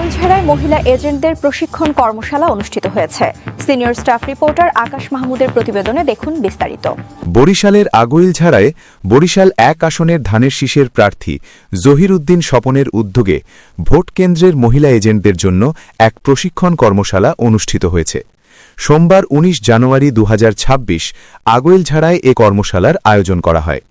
আগৈলঝাড়ায় মহিলা এজেন্টদের প্রশিক্ষণ কর্মশালা অনুষ্ঠিত হয়েছে। সিনিয়র স্টাফ রিপোর্টার আকাশ মাহমুদের প্রতিবেদনে দেখুন বিস্তারিত। বরিশালের আগৈলঝাড়ায় বরিশাল ১ আসনের ধানের শীষের প্রার্থী জহির উদ্দিন স্বপনের উদ্যোগে ভোট কেন্দ্রের মহিলা এজেন্টদের জন্য এক প্রশিক্ষণ কর্মশালা অনুষ্ঠিত হয়েছে। সোমবার ১৯ জানুয়ারি ২০২৬ আগৈলঝাড়ায় এ কর্মশালার আয়োজন করা হয়।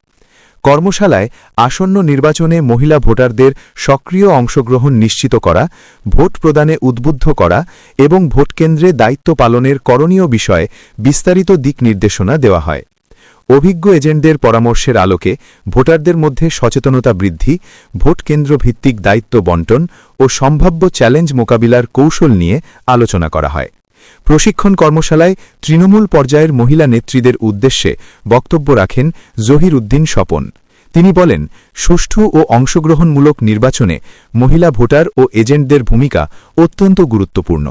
কর্মশালায় আসন্ন নির্বাচনে মহিলা ভোটারদের সক্রিয় অংশগ্রহণ নিশ্চিত করা, ভোট প্রদানে উদ্বুদ্ধ করা এবং ভোটকেন্দ্রে দায়িত্ব পালনের করণীয় বিষয়ে বিস্তারিত দিক নির্দেশনা দেওয়া হয়। অভিজ্ঞ এজেন্টদের পরামর্শের আলোকে ভোটারদের মধ্যে সচেতনতা বৃদ্ধি, ভোটকেন্দ্র ভিত্তিক দায়িত্ব বণ্টন ও সম্ভাব্য চ্যালেঞ্জ মোকাবিলার কৌশল নিয়ে আলোচনা করা হয়। প্রশিক্ষণ কর্মশালায় তৃণমূল পর্যায়ের মহিলা নেত্রীদের উদ্দেশ্যে বক্তব্য রাখেন জহির উদ্দিন স্বপন। তিনি বলেন, সুষ্ঠু ও অংশগ্রহণমূলক নির্বাচনে মহিলা ভোটার ও এজেন্টদের ভূমিকা অত্যন্ত গুরুত্বপূর্ণ।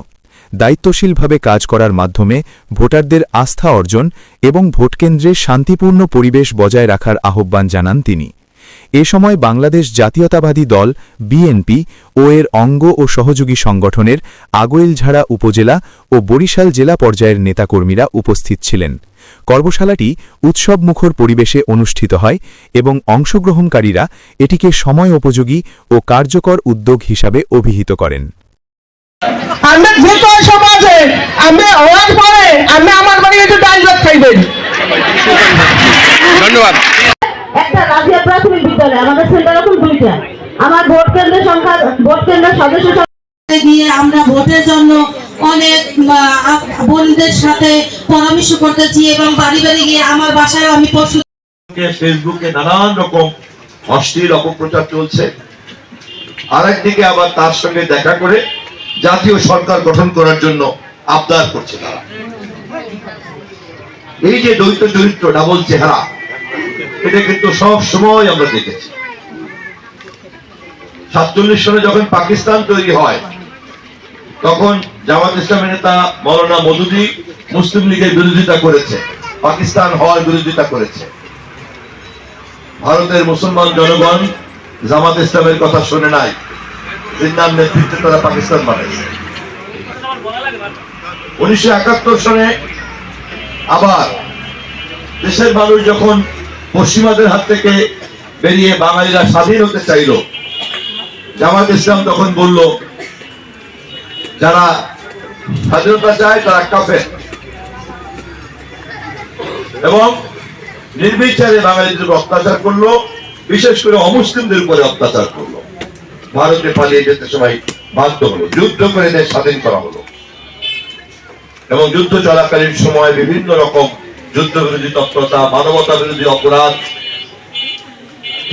দায়িত্বশীলভাবে কাজ করার মাধ্যমে ভোটারদের আস্থা অর্জন এবং ভোটকেন্দ্রে শান্তিপূর্ণ পরিবেশ বজায় রাখার আহ্বান জানান তিনি। এ সময় বাংলাদেশ জাতীয়তাবাদী দল বিএনপি ও এর অঙ্গ ও সহযোগী সংগঠনের আগৈলঝাড়া উপজেলা ও বরিশাল জেলা পর্যায়ের নেতাকর্মীরা উপস্থিত ছিলেন। কর্মশালাটি উৎসবমুখর পরিবেশে অনুষ্ঠিত হয় এবং অংশগ্রহণকারীরা এটিকে সময় উপযোগী ও কার্যকর উদ্যোগ হিসাবে অভিহিত করেন। আমরা যে কোনো সমাজে আমরা হওয়ার পরে আমরা আমার বাড়ি একটু ডাল ভাত খাইবেন। ধন্যবাদ। একটা রাজিয়া প্রাথমিক বিদ্যালয় আমাদের সেন্টার এখন 2টা। আমার ভোট কেন্দ্রের সংখ্যা ভোট কেন্দ্রের সদস্য গিয়ে আমরা ভোটের জন্য অনেক বোনদের সাথে পরামর্শ করতেছি এবং বাড়ি বাড়ি গিয়ে আমার বাসায় আমি ফেসবুকে নানান রকম অশ্লীল অপপ্রচার চলছে। আরেকদিকে আবার তার সঙ্গে দেখা করে জাতীয় সরকার গঠন করার জন্য আবদার করছে তারা। এই যে দ্বৈত চরিত্র, ডাবল চেহারা, এটা কিন্তু সব সময় আমরা দেখেছি। 47 সালে যখন পাকিস্তান তৈরি হয় তখন জামাত ইসলামের নেতা মৌলানা মওদুদী মুসলিম লীগের বিরোধিতা করেছে, পাকিস্তান হওয়ার বিরোধিতা করেছে। ভারতের মুসলমান জনগণ জামাত ইসলামের কথা শুনে নাই, জিন্নার নেতৃত্বে তারা পাকিস্তান বানাইছে। 1971 সনে আবার দেশের মানুষ যখন পশ্চিমাদের হাত থেকে বেরিয়ে বাঙালিরা স্বাধীন হতে চাইল, জামাত ইসলাম তখন বলল, যারা স্বাধীনতা চায় তারা কাফের, এবং নির্বিচারে বাঙালিদের অত্যাচার করলো, বিশেষ করে অমুসলিমদের উপরে অত্যাচার করলো। ভারতে পালিয়ে যেতে সবাই বাধ্য হলো, যুদ্ধ করে দেশ স্বাধীন করা হলো। এবং যুদ্ধ চলাকালীন সময় বিভিন্ন রকম যুদ্ধ বিরোধী তৎপরতা, মানবতা বিরোধী অপরাধ,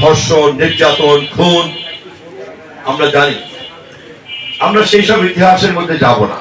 ধর্ষণ, নির্যাতন, খুন আমরা জানি। আমরা সেই সব ইতিহাসের মধ্যে যাব না।